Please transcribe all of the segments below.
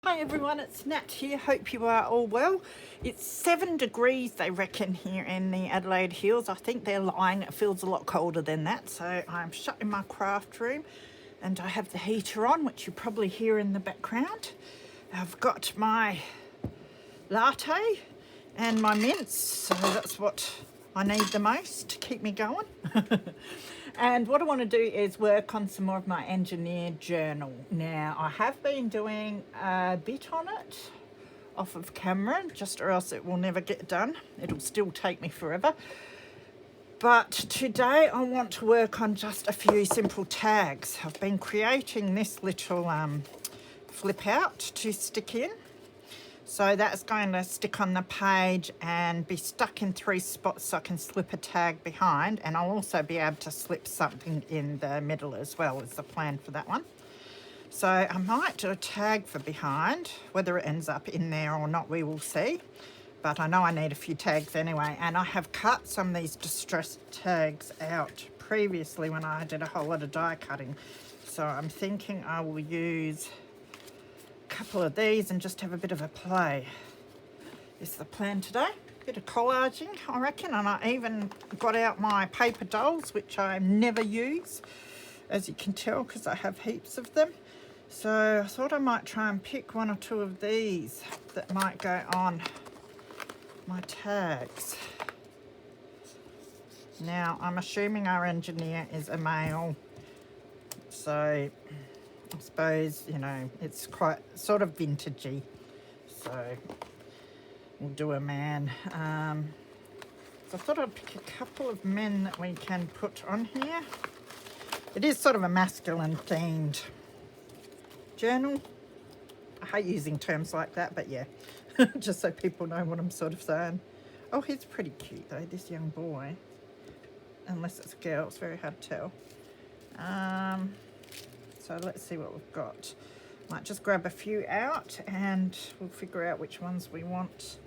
Hi everyone, it's Nat here. Hope you are all well. It's 7 degrees they reckon here in the Adelaide Hills. I think they're lying. It feels a lot colder than that. So I'm shut in my craft room and I have the heater on, which you probably hear in the background. I've got my latte and my mints, so that's what I need the most to keep me going. And what I want to do is work on some more of my engineered journal. Now, I have been doing a bit on it off of camera, just or else it will never get done. It'll still take me forever. But today I want to work on just a few simple tags. I've been creating this little flip out to stick in. So that's going to stick on the page and be stuck in 3 spots so I can slip a tag behind, and I'll also be able to slip something in the middle as well, is the plan for that one. So I might do a tag for behind. Whether it ends up in there or not, we will see. But I know I need a few tags anyway, and I have cut some of these distressed tags out previously when I did a whole lot of die cutting. So I'm thinking I will use couple of these and just have a bit of a play is the plan today. Bit of collaging, I reckon, and I even got out my paper dolls, which I never use, as you can tell, because I have heaps of them. So I thought I might try and pick 1 or 2 of these that might go on my tags. Now I'm assuming our engineer is a male, so I suppose, you know, it's quite sort of vintagey, so we'll do a man. So I thought I'd pick a couple of men that we can put on here. It is sort of a masculine themed journal. I hate using terms like that, but yeah, just so people know what I'm sort of saying. Oh, he's pretty cute though, this young boy. Unless it's a girl, it's very hard to tell. So let's see what we've got. Might just grab a few out and we'll figure out which ones we want.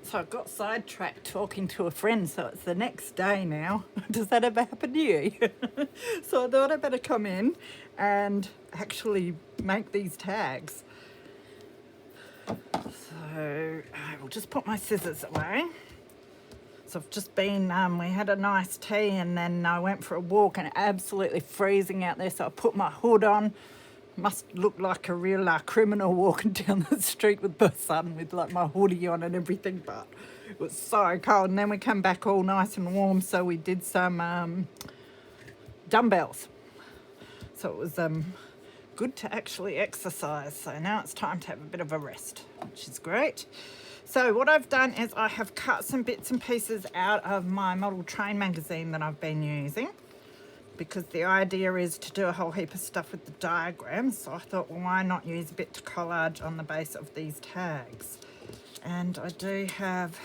So I got sidetracked talking to a friend, so it's the next day now. Does that ever happen to you? So I thought I better come in and actually make these tags. So I will just put my scissors away. So I've just been, we had a nice tea and then I went for a walk and absolutely freezing out there. So I put my hood on. Must look like a real criminal walking down the street with the sun with like my hoodie on and everything, but it was so cold. And then we come back all nice and warm. So we did some dumbbells. So it was good to actually exercise. So now it's time to have a bit of a rest, which is great. So what I've done is I have cut some bits and pieces out of my model train magazine that I've been using, because the idea is to do a whole heap of stuff with the diagrams. So I thought, well, why not use a bit to collage on the base of these tags? And I do have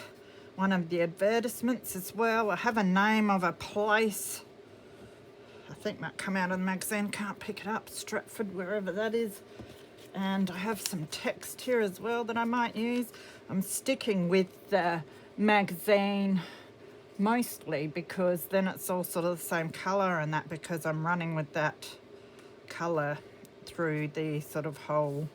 one of the advertisements as well. I have a name of a place. I think that come out of the magazine, can't pick it up, Stratford, wherever that is. And I have some text here as well that I might use. I'm sticking with the magazine mostly because then it's all sort of the same colour and that, because I'm running with that colour through the sort of whole,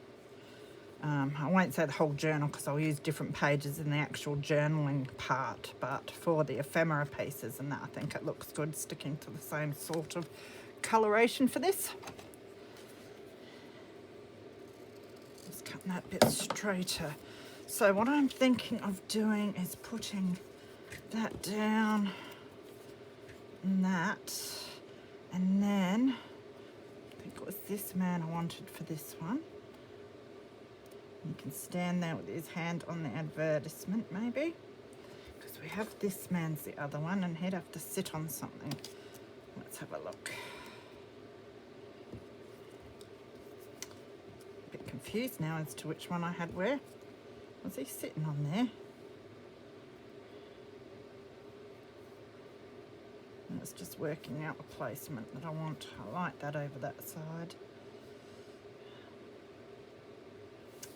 I won't say the whole journal because I'll use different pages in the actual journaling part, but for the ephemera pieces and that, I think it looks good sticking to the same sort of coloration for this. Just cutting that bit straighter. So what I'm thinking of doing is putting that down and that, and then I think it was this man I wanted for this one. You can stand there with his hand on the advertisement maybe, because we have this man's the other one and he'd have to sit on something. Let's have a look. A bit confused now as to which one I had where. Was he sitting on there? And it's just working out the placement that I want. I like that over that side.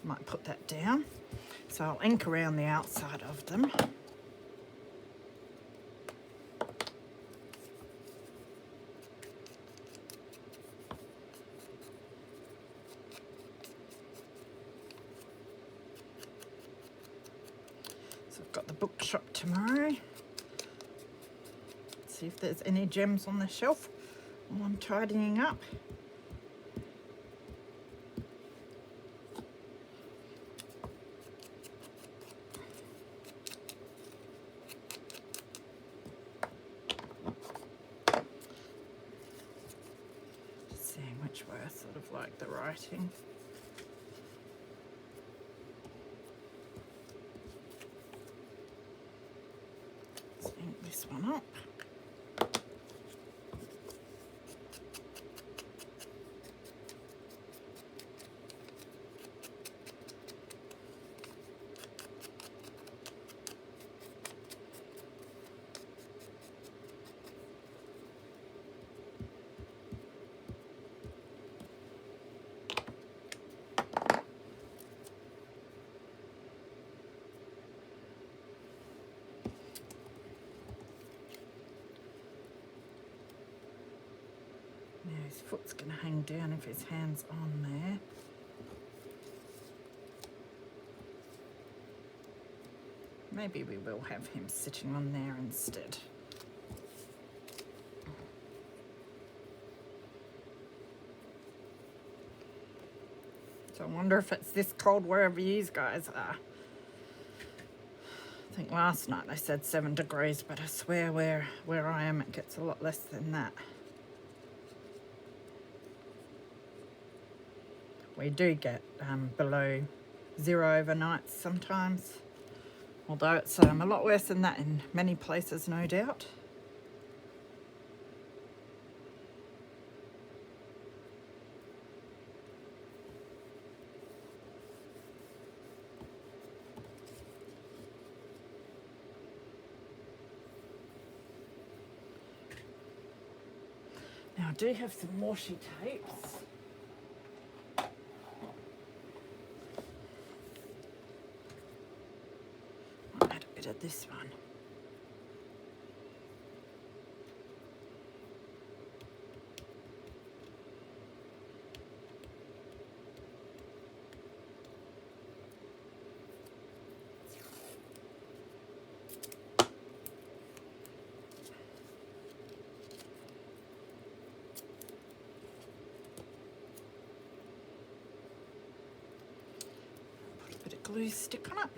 Might put that down. So I'll ink around the outside of them. Got the bookshop tomorrow. See if there's any gems on the shelf while I'm tidying up. Just seeing which way I sort of like the writing. Let's ink this one up. Now his foot's going to hang down if his hand's on there. Maybe we will have him sitting on there instead. So I wonder if it's this cold wherever you guys are. I think last night they said 7 degrees, but I swear where I am it gets a lot less than that. We do get below 0 overnights sometimes, although it's a lot worse than that in many places, no doubt. Now I do have some washi tapes. I'll add a bit of this one. Put a bit of glue stick on it.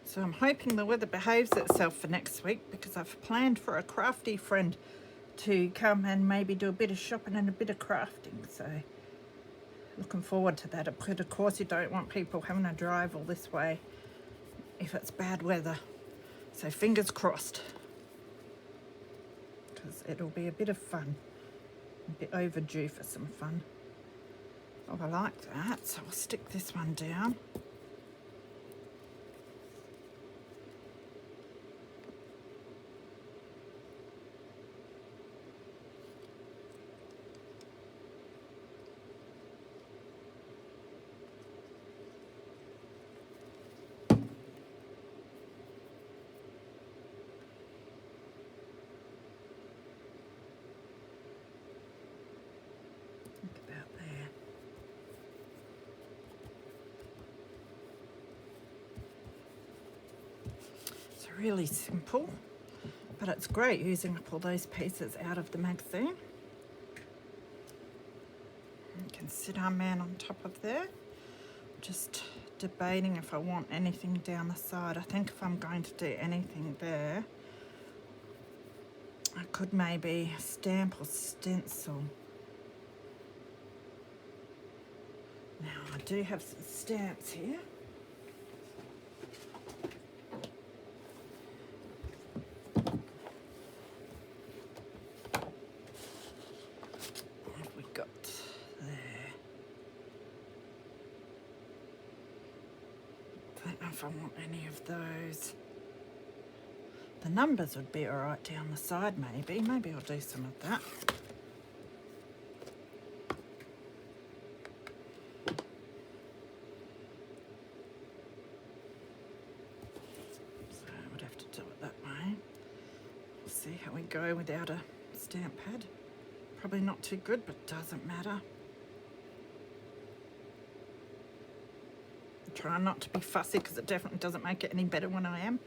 So I'm hoping the weather behaves itself for next week, because I've planned for a crafty friend to come and maybe do a bit of shopping and a bit of crafting. So looking forward to that. But of course you don't want people having to drive all this way if it's bad weather. So fingers crossed, because it'll be a bit of fun. A bit overdue for some fun. Oh, I like that. So I'll stick this one down. Really simple, but it's great using up all those pieces out of the magazine. You can sit our man on top of there. Just debating if I want anything down the side. I think if I'm going to do anything there, I could maybe stamp or stencil. Now I do have some stamps here. If I want any of those. The numbers would be alright down the side, maybe. Maybe I'll do some of that. So I would have to do it that way. We'll see how we go without a stamp pad. Probably not too good, but doesn't matter. Try not to be fussy because it definitely doesn't make it any better when I am.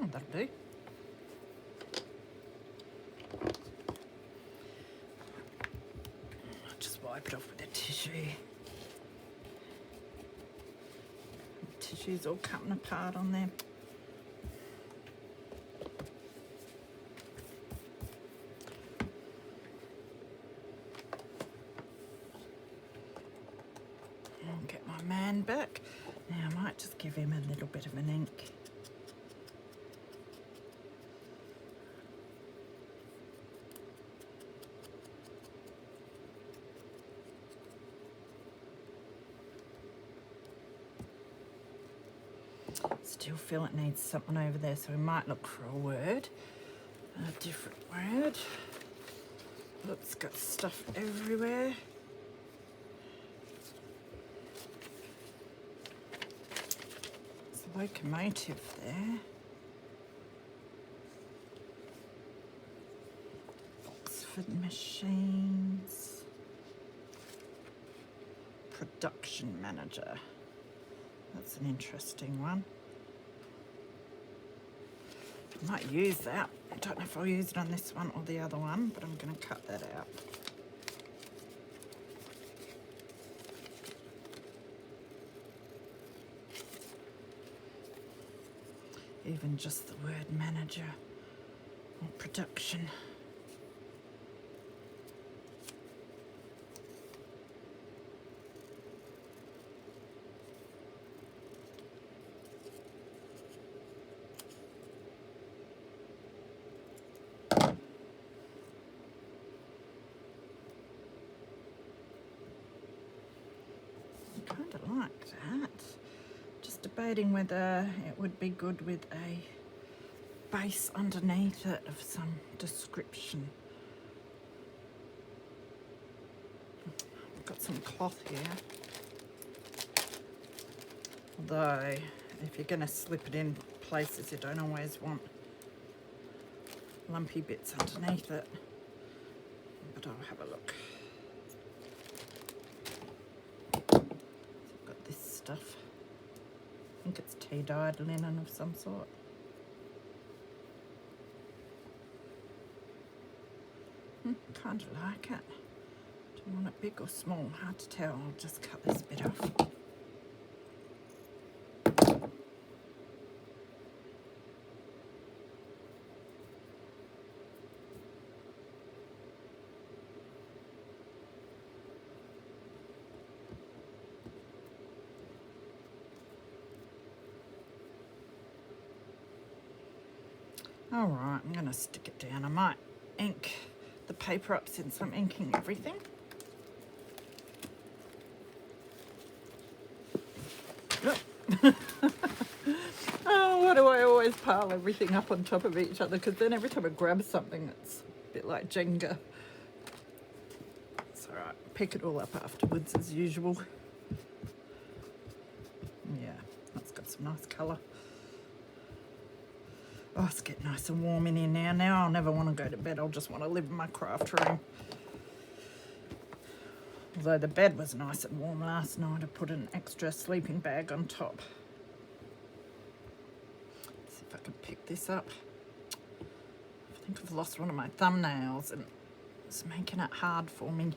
Oh, that'll do. I'll just wipe it off with a tissue. The tissue's all cutting apart on there. I'll get my man back. Now I might just give him a little bit of an ink. Still feel it needs something over there, so we might look for a word, a different word. It's got stuff everywhere. There's a locomotive there. Oxford machines. Production manager. That's an interesting one. I might use that. I don't know if I'll use it on this one or the other one, but I'm going to cut that out. Even just the word manager or production. Kind of like that. Just debating whether it would be good with a base underneath it of some description. I've got some cloth here. Although, if you're going to slip it in places, you don't always want lumpy bits underneath it. But I'll have a look. Stuff. I think it's tea-dyed linen of some sort. Kind of like it. Do you want it big or small? Hard to tell. I'll just cut this bit off. All right, I'm going to stick it down. I might ink the paper up since I'm inking everything. Oh, why do I always pile everything up on top of each other? Because then every time I grab something, it's a bit like Jenga. It's all right. Pick it all up afterwards as usual. Yeah, that's got some nice colour. Oh, it's getting nice and warm in here now. Now I'll never want to go to bed. I'll just want to live in my craft room. Although the bed was nice and warm last night, I put an extra sleeping bag on top. Let's see if I can pick this up. I think I've lost one of my thumbnails and it's making it hard for me.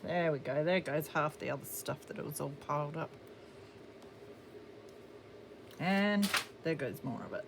There we go. There goes half the other stuff that it was all piled up. And there goes more of it.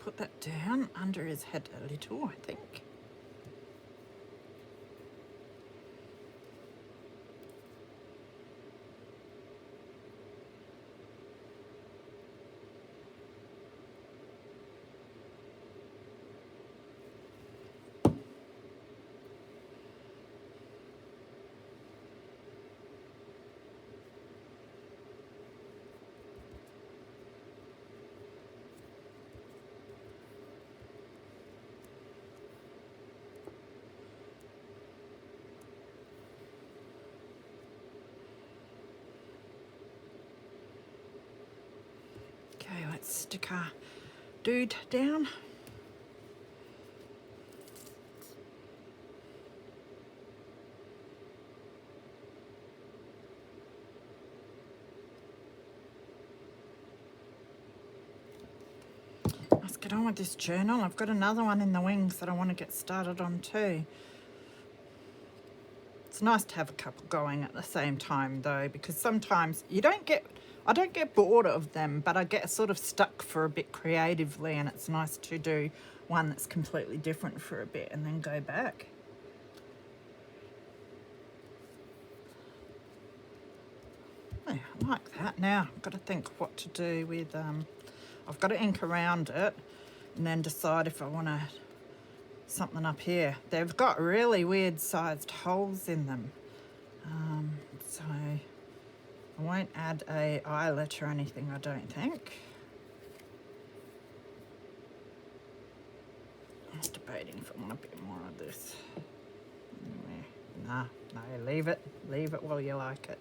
put that down under his head a little, I think. Okay, let's stick our dude down. Let's get on with this journal. I've got another one in the wings that I want to get started on too. It's nice to have a couple going at the same time though, because sometimes I don't get bored of them, but I get sort of stuck for a bit creatively, and it's nice to do one that's completely different for a bit and then go back. Yeah, I like that. Now I've got to think what to do with, I've got to ink around it and then decide if I want to something up here. They've got really weird sized holes in them, so I won't add a eyelet or anything, I don't think. I was debating if I want a bit more of this. Anyway, no, leave it while you like it.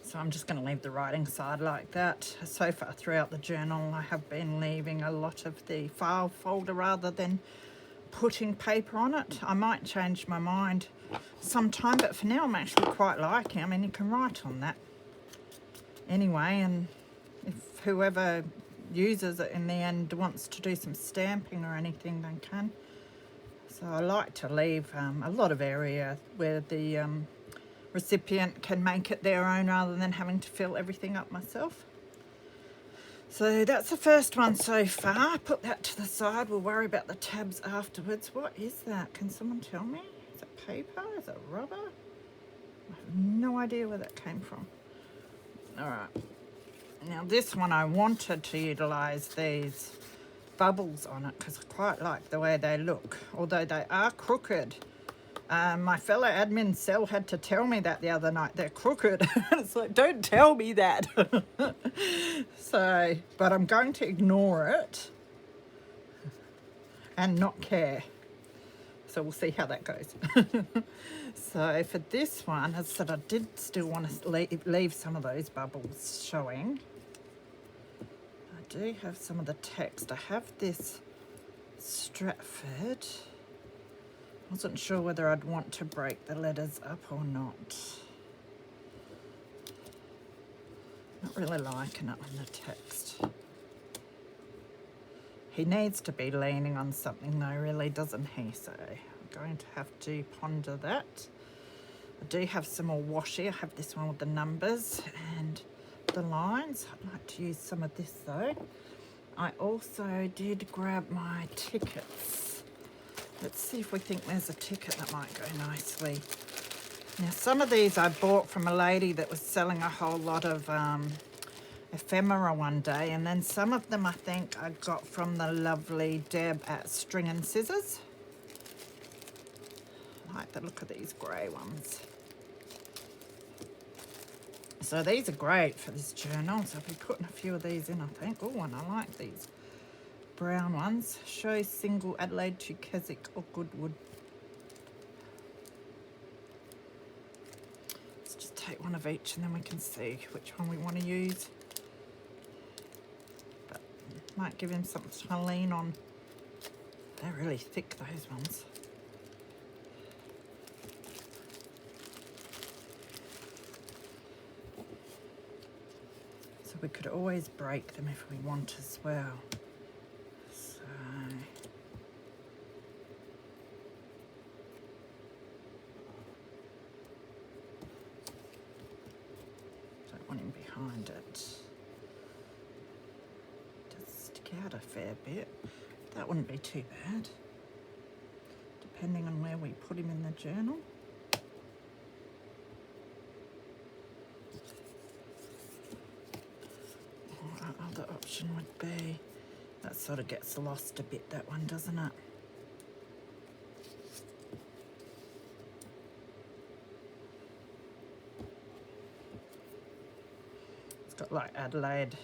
So I'm just going to leave the writing side like that. So far throughout the journal, I have been leaving a lot of the file folder rather than putting paper on it. I might change my mind sometime, but for now I'm actually quite liking it. I mean, you can write on that anyway, and if whoever uses it in the end wants to do some stamping or anything, they can. So I like to leave a lot of area where the recipient can make it their own rather than having to fill everything up myself. So that's the first one so far. Put that to the side. We'll worry about the tabs afterwards. What is that? Can someone tell me? Is it paper? Is it rubber? I have no idea where that came from. All right. Now this one I wanted to utilise these bubbles on it because I quite like the way they look, although they are crooked. My fellow admin Cell had to tell me that the other night. They're crooked. It's like, don't tell me that. So, but I'm going to ignore it and not care. So we'll see how that goes. So for this one, as I said, I did still want to leave some of those bubbles showing. I do have some of the text. I have this Stratford. Wasn't sure whether I'd want to break the letters up or not. Not really liking it on the text. He needs to be leaning on something though, really, doesn't he? So I'm going to have to ponder that. I do have some more washi. I have this one with the numbers and the lines. I'd like to use some of this though. I also did grab my tickets. Let's see if we think there's a ticket that might go nicely. Now, some of these I bought from a lady that was selling a whole lot of ephemera one day, and then some of them I think I got from the lovely Deb at String and Scissors. I like the look of these grey ones. So these are great for this journal, so I'll be putting a few of these in, I think. Oh, and I like these brown ones. Show single Adelaide to Keswick or Goodwood. one of each and then we can see which one we want to use. But might give him something to lean on. They're really thick, those ones. So we could always break them if we want as well. So don't want him behind it. Does stick out a fair bit. That wouldn't be too bad, depending on where we put him in the journal. Our other option would be, that sort of gets lost a bit, that one, doesn't it? It's got like Adelaide,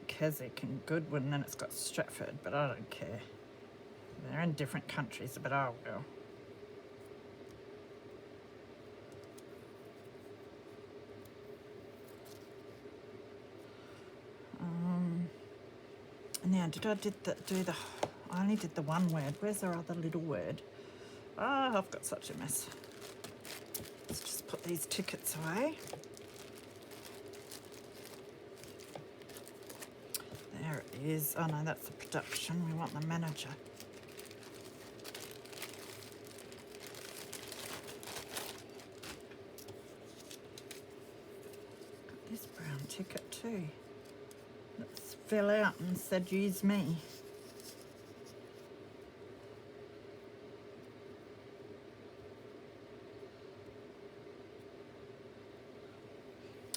Keswick and Goodwin, and then it's got Stratford, but I don't care. They're in different countries, but I will. Now, I only did the one word. Where's our other little word? Ah, I've got such a mess. Let's just put these tickets away. There it is. Oh no, that's the production. We want the manager. Got this brown ticket too. Let's fill out and said use me.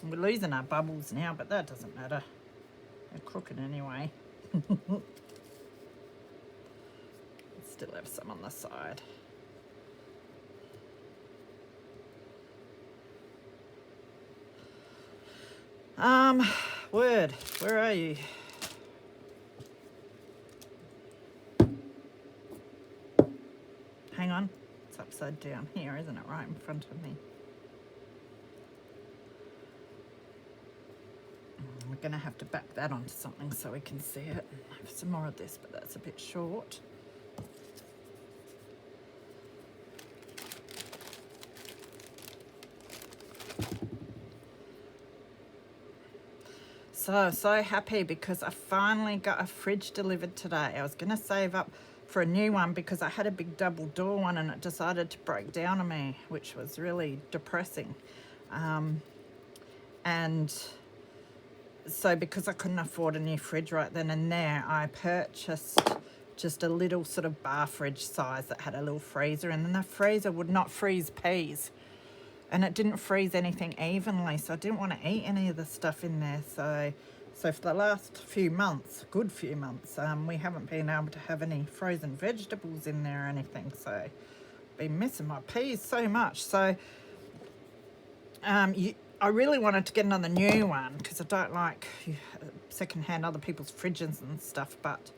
We're losing our bubbles now, but that doesn't matter. They're crooked anyway. Still have some on the side. Word, where are you? Hang on, it's upside down here, isn't it? Right in front of me. We're going to have to back that onto something so we can see it. Have some more of this, but that's a bit short. So happy because I finally got a fridge delivered today. I was going to save up for a new one because I had a big double door one and it decided to break down on me, which was really depressing. And so because I couldn't afford a new fridge right then and there, I purchased just a little sort of bar fridge size that had a little freezer, and then the freezer would not freeze peas. And it didn't freeze anything evenly, so I didn't want to eat any of the stuff in there. So for the last few months, good few months, we haven't been able to have any frozen vegetables in there or anything. So I've been missing my peas so much. So I really wanted to get another new one because I don't like secondhand other people's fridges and stuff. But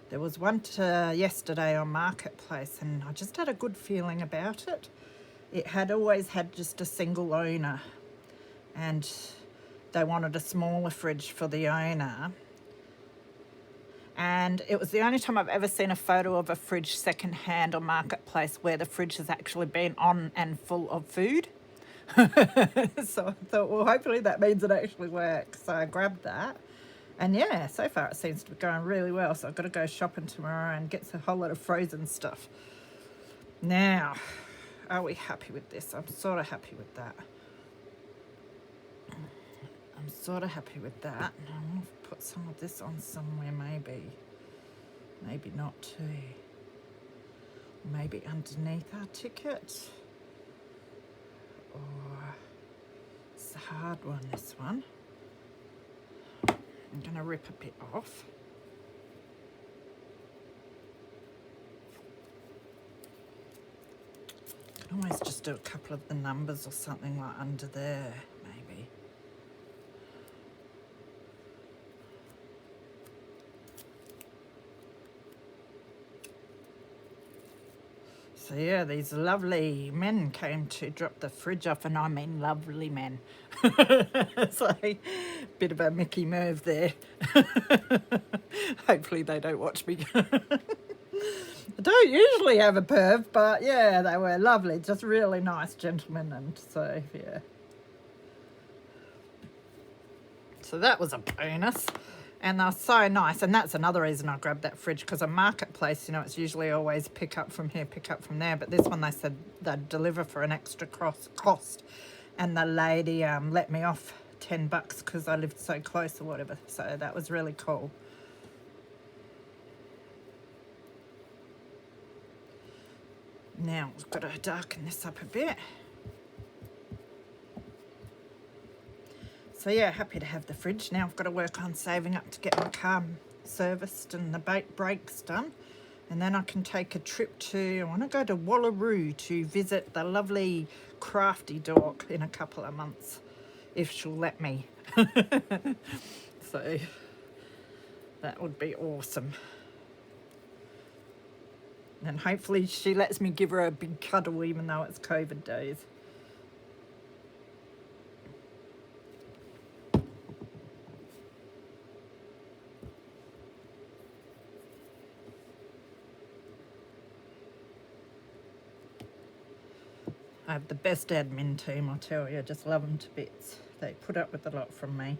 there was one yesterday on Marketplace, and I just had a good feeling about it. It had always had just a single owner, and they wanted a smaller fridge for the owner. And it was the only time I've ever seen a photo of a fridge secondhand on Marketplace where the fridge has actually been on and full of food. So I thought, well, hopefully that means it actually works. So I grabbed that. And yeah, so far it seems to be going really well. So I've got to go shopping tomorrow and get a whole lot of frozen stuff. Now, are we happy with this? I'm sort of happy with that. I'm sort of happy with that. And I want to put some of this on somewhere, maybe. Maybe not too. Maybe underneath our ticket. Or it's a hard one, this one. I'm going to rip a bit off. I can always just do a couple of the numbers or something like under there, maybe. So yeah, these lovely men came to drop the fridge off, and I mean lovely men. So, bit of a Mickey move there. Hopefully they don't watch me. I don't usually have a perv, but yeah, they were lovely, just really nice gentlemen, and so yeah. So that was a bonus. And they're so nice. And that's another reason I grabbed that fridge, because a marketplace, you know, it's usually always pick up from here, pick up from there. But this one, they said they'd deliver for an extra cost. And the lady let me off $10 because I lived so close or whatever. So that was really cool. Now we've got to darken this up a bit. So yeah, happy to have the fridge. Now I've got to work on saving up to get my car serviced and the brakes done. And then I can take a trip to, I want to go to Wallaroo to visit the lovely crafty dog in a couple of months, if she'll let me. So that would be awesome. And hopefully she lets me give her a big cuddle even though it's COVID days. I have the best admin team, I tell you. Just love them to bits. They put up with a lot from me.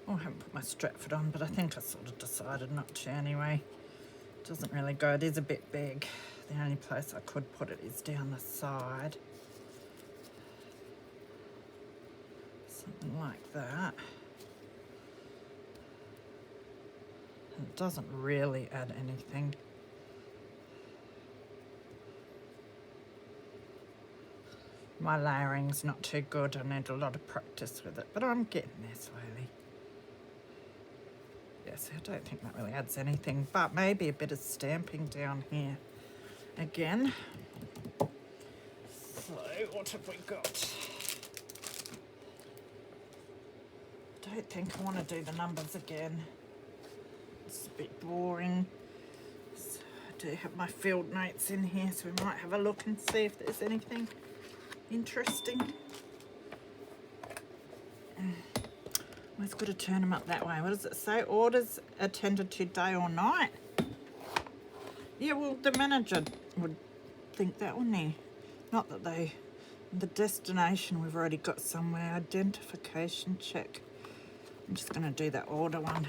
Oh, I haven't put my Stratford on, but I think I sort of decided not to anyway. It doesn't really go. It is a bit big. The only place I could put it is down the side. Something like that. And it doesn't really add anything. My layering's not too good. I need a lot of practice with it, but I'm getting there slowly. Yes, I don't think that really adds anything, but maybe a bit of stamping down here again. So what have we got? I don't think I want to do the numbers again. It's a bit boring. So I do have my field notes in here, so we might have a look and see if there's anything interesting. Always got to turn them up that way. What does it say? Orders attended to day or night? Yeah, well, the manager would think that, wouldn't he? Not that they... The destination we've already got somewhere. Identification check. I'm just going to do that order one.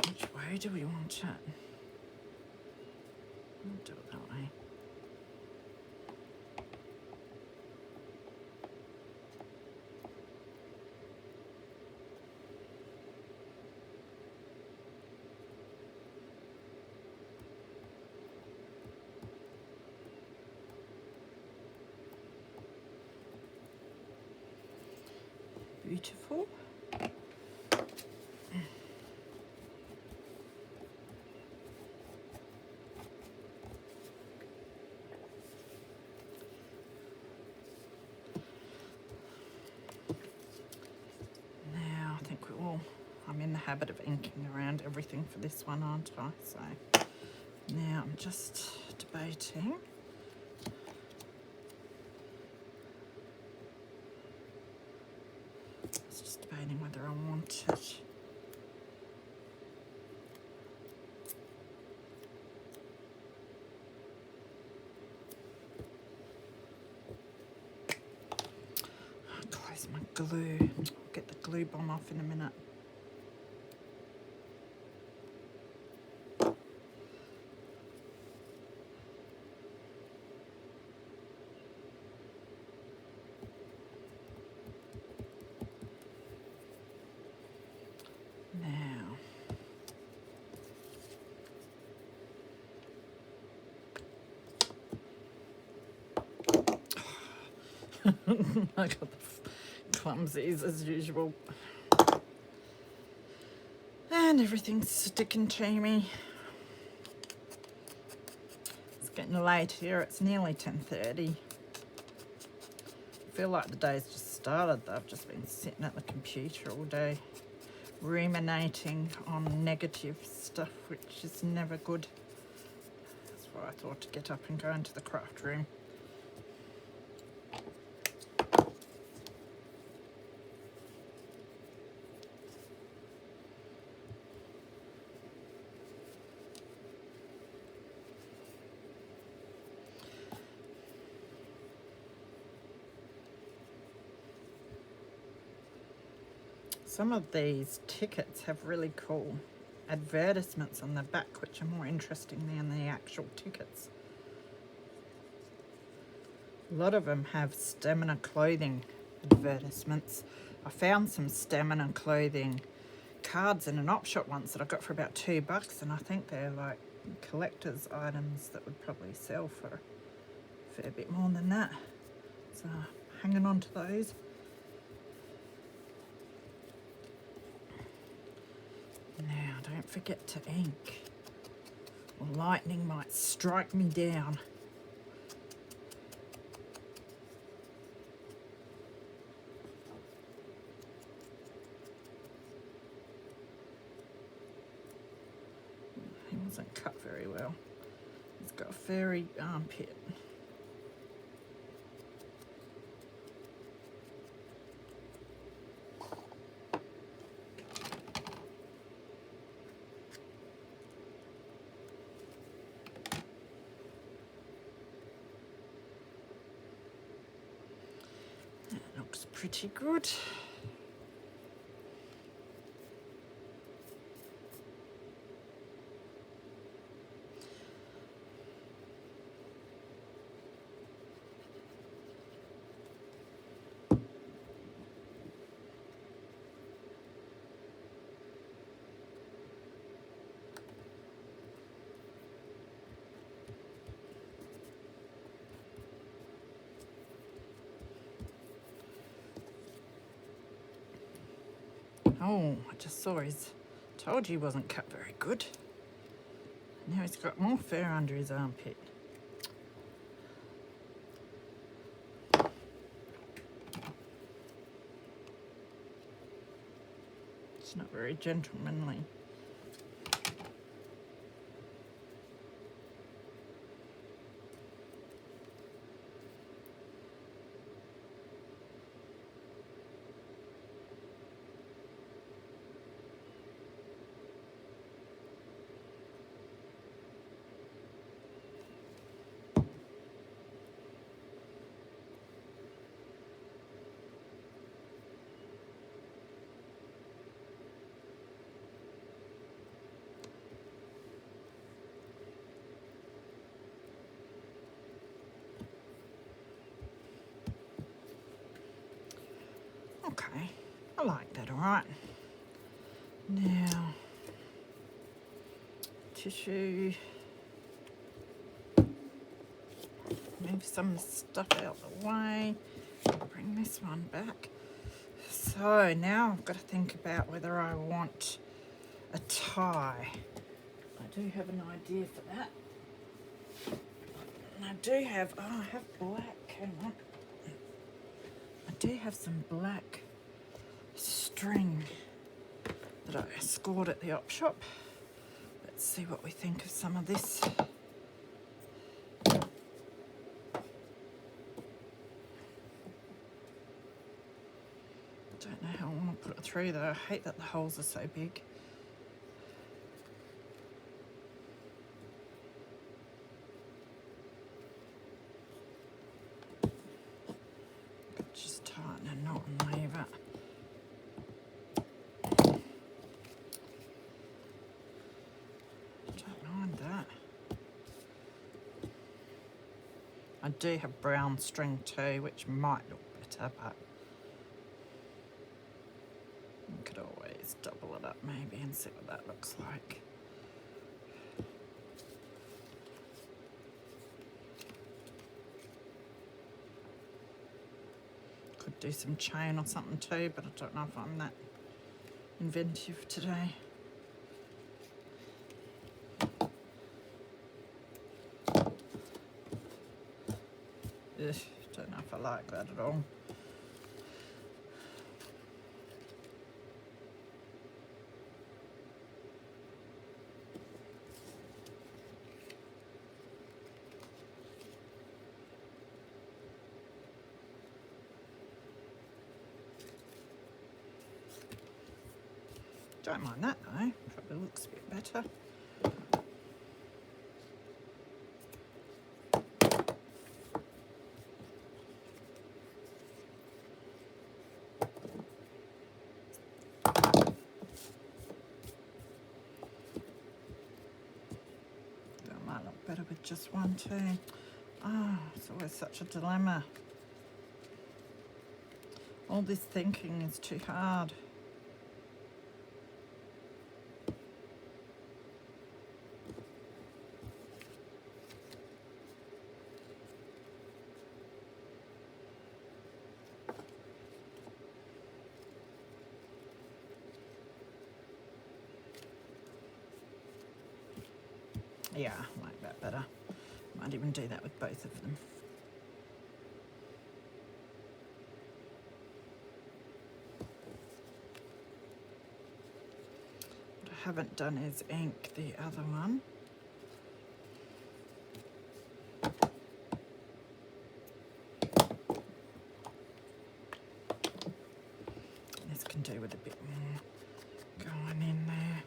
Which way do we want it? We'll do it that way. Beautiful. Now I think I'm in the habit of inking around everything for this one, aren't I? So now I'm just debating. Just debating whether I want it. I'll close my glue. I'll get the glue bomb off in a minute. I got the clumsies as usual. And everything's sticking to me. It's getting late here. It's nearly 10:30. I feel like the day's just started though. I've just been sitting at the computer all day, ruminating on negative stuff, which is never good. That's why I thought to get up and go into the craft room. Some of these tickets have really cool advertisements on the back, which are more interesting than the actual tickets. A lot of them have stamina clothing advertisements. I found some stamina clothing cards in an op shop once that I got for about $2, and I think they're like collector's items that would probably sell for a fair bit more than that. So hanging on to those. Now, don't forget to ink, or lightning might strike me down. He wasn't cut very well. He's got a furry armpit. Looks pretty good. Oh, I just saw his, told you he wasn't cut very good. Now he's got more fur under his armpit. It's not very gentlemanly. Okay, I like that, all right. Now, tissue. Move some stuff out the way. Bring this one back. So now I've got to think about whether I want a tie. I do have an idea for that. And I do have, I have black, hang on. I do have some black string that I scored at the op shop. Let's see what we think of some of this. Don't know how I want to put it through though. I hate that the holes are so big. Just tighten a knot and leave it. Don't mind that. I do have brown string too, which might look better, but I could always double it up maybe and see what that looks like. Could do some chain or something too, but I don't know if I'm that inventive today. like that at all. Don't mind that though, probably looks a bit better. That might look better with just one too. Oh, it's always such a dilemma. All this thinking is too hard. Yeah, I like that better. Might even do that with both of them. What I haven't done is ink the other one. This can do with a bit more going in there.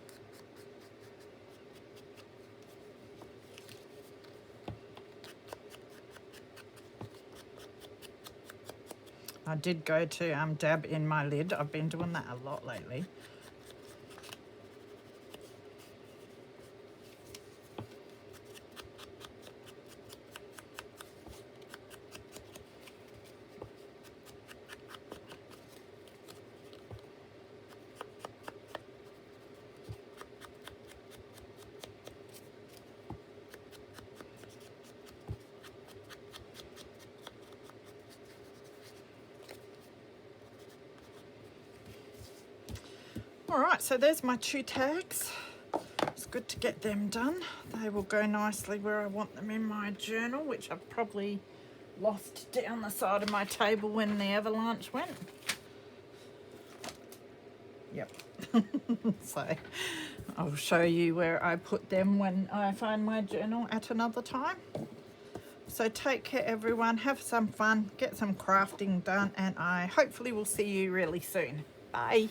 I did go to dab in my lid. I've been doing that a lot lately. All right, so there's my 2 tags. It's good to get them done. They will go nicely where I want them in my journal, which I've probably lost down the side of my table when the avalanche went. Yep. So I'll show you where I put them when I find my journal at another time. So take care everyone, have some fun, get some crafting done, and I hopefully will see you really soon. Bye.